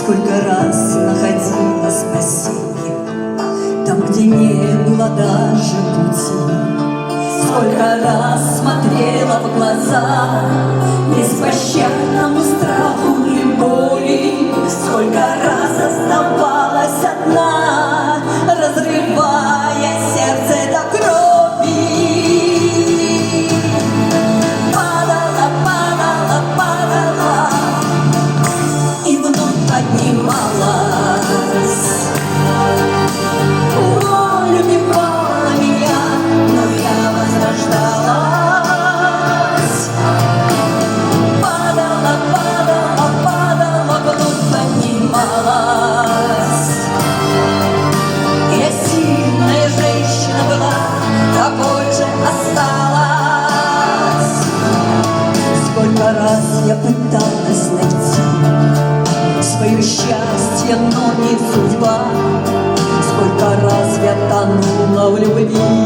Сколько раз находила спасенье там, где не было даже пути. Сколько раз смотрела в глаза беспощадному страху и боли. Сколько раз оставалась одна, разрывая сердце до крови. Падала, падала, падала и вновь поднималась. Боль убивала меня, но я возрождалась. Падала, падала, падала, вновь поднималась. Я сильная женщина была, такой же осталась. Сколько раз я пыталась найти свое счастье, но не судьба. Сколько раз я тонула в любви.